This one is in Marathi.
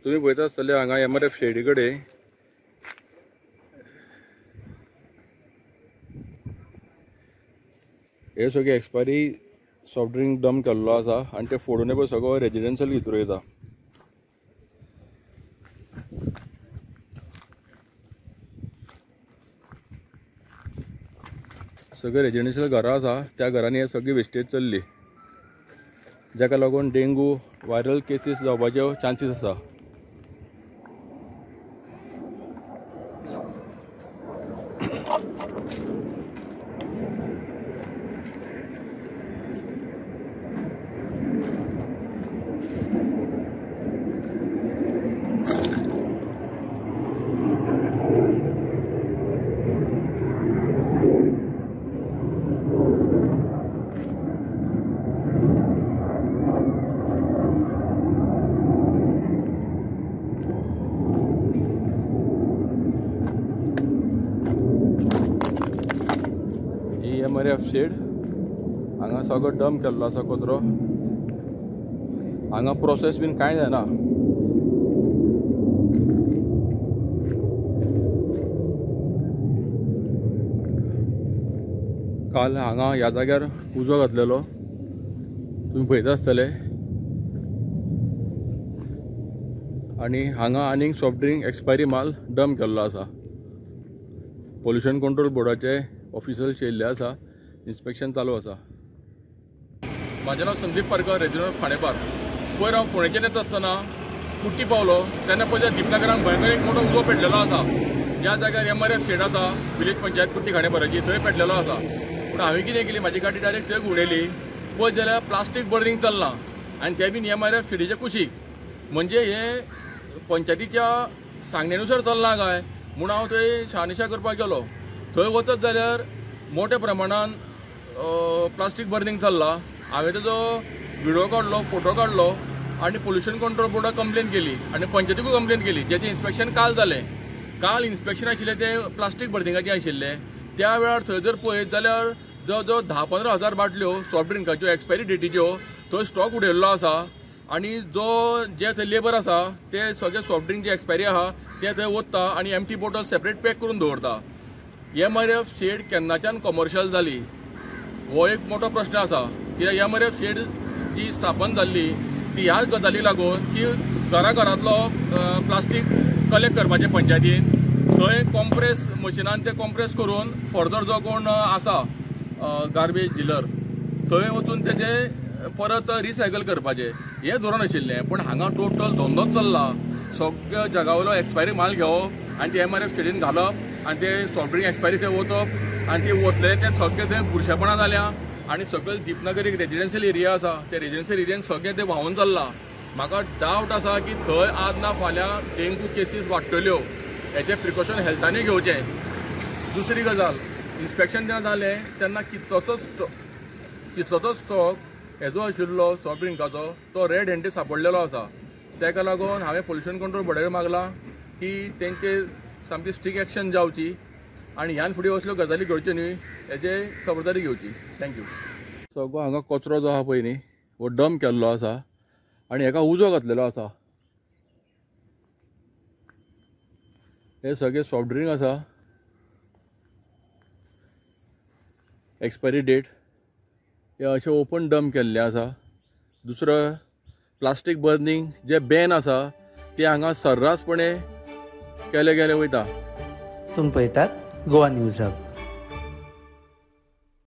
तुम्ही पळयता आसतले हांगा MRF शेडी कडेन हे सगळे एक्सपायरी सॉफ्ट ड्रिंक डंप केल्लो आसा आनी ते फोडून पळय सगळो रेजिडेन्शियल भितर येता. सगळे रेजिडेन्शियल घरां आसा त्या घरांनी हे सगळी वेस्टेज चल्ली, जाका लागून डेंगू व्हायरल केसीस जावपाच्यो चान्सीस आसा. MRF शेड हांगा सगळो डंप केल्लो आसा कचरो. हांगा प्रोसेस बीन कांय जायना. काल हांगा ह्या जाग्यार उजो घातलेलो तुम्ही पळयता आसतले आनी हांगा आनीक सॉफ्ट ड्रिंक एक्सपायरी माल डंप केल्लो आसा. पोल्युशन कंट्रोल बोर्डाचे ऑफिसर्स येयल्ले आसा, इन्स्पेक्शन चालू आसा. म्हाजें नांव संदीप पारकर, रेजिडेंट फाणेपार. पयर हांव फोंडेच्यान येता आसतना कुट्टी पावलो तेन्ना पळय दीपनगरान भयंकर एक मोठो उजो पेटलेलो आसा. ज्या जाग्यार MRF शेड आसा विलेज पंचायत कुट्टी खाणेपाराची थंय पेटलेलो आसा. पूण हांवें कितें केली, म्हाजी गाडी डायरेक्ट थंय उडयली. पळय जाल्यार प्लास्टीक बर्निंग चल्लां आनी ते बीन MRF शेडीच्या कुशीक. म्हणजे हे पंचायतीच्या सांगणेनुसार चल्लां काय म्हूण हांव थंय शहानिशा करपाक गेलो. थंय वचत जाल्यार मोठ्या प्रमाणान प्लास्टीक बर्निंग चल्लां. हांवें तेजो व्हिडिओ काडलो, फोटो काडलो आनी पोल्युशन कंट्रोल बोर्डाक कंप्लेन केली आनी पंचायतीकूय कंप्लेन केली. जेचें इन्स्पेक्शन काल जालें. काल इन्स्पेक्शन आशिल्लें तें प्लास्टीक बर्निंगाचें आशिल्लें. त्या वेळार थंय जर पळयत जाल्यार जवळ जवळ 10-15 हजार बाटल्यो सॉफ्ट ड्रिंकाच्यो एक्सपायरी डेटीच्यो थंय स्टॉक उडयल्लो आसा. आनी जे थंय लेबर आसा ते सगळे सॉफ्ट ड्रिंक जे एक्सपायरी आहा ते थंय वता आनी एम्प्टी बॉटल सेपरेट पॅक करून दवरता. MRF शेड केन्नाच्यान कमर्शियल जाली हो एक मोठो प्रश्न आसा. कित्याक MRF शेड जी स्थापन जाल्ली ती ह्याच गजालीक लागून की घरांतलो प्लास्टीक कलेक्ट करपाचें पंचायतीन. थंय कॉम्प्रेस मशिनान ते कॉम्प्रेस करून फर्दर जो कोण आसा गार्बेज डिलर थंय वचून तेजे परत रिसायकल करपाचें हें धोरण आशिल्लें. पूण हांगा टोटल धंदोच चल्ला. सगळ्या जगावयलो एक्सपायरी माल घेवप आनी ते MRF शेडीन घालप आनी ते सॉफ्ट ड्रिंक एक्सपायरी थंय वचप आनी ते वतले ते सगळे थंय बुरशेपणां जाल्या. आनी सकयल दीपनगर एक रेजिडेन्शियल एरिया आसा, त्या रेजिडेन्शियल एरियान सगळें ते व्हांवून चल्लां. म्हाका डावट आसा की थंय आज ना फाल्यां डेंगू केसीस वाडटल्यो. हेचे प्रिकॉशन हेल्थानूय घेवचें. दुसरी गजाल, इन्स्पेक्शन जेन्ना जालें तेन्ना कितलोचोच स्टॉक हेजो आशिल्लो सॉफ्ट ड्रिंकाचो तो रेड हँडीड सांपडलेलो आसा. तेका लागून हांवें पोल्युशन कंट्रोल बोर्डाक मागलां की तेंचेर सामकी स्ट्रिक्ट एक्शन जावची आनी ह्यान फुडें असल्यो गजाली घडच्यो न्ही हेजे खबरदारी घेवची. थँक्यू. सगळो हांगा कचरो जो आहा पळय न्ही हो डंप केल्लो आसा आनी हेका उजो घातलेलो आसा. हे सगळे सॉफ्ट ड्रिंक आसा एक्सपायरी डेट हे अशें ओपन डंप केल्ले आसा. दुसरो प्लास्टीक बर्निंग जे बॅन आसा ते हांगा सर्रासपणे केले वयता. तुम्ही पळयतात गोवा न्यूज हब.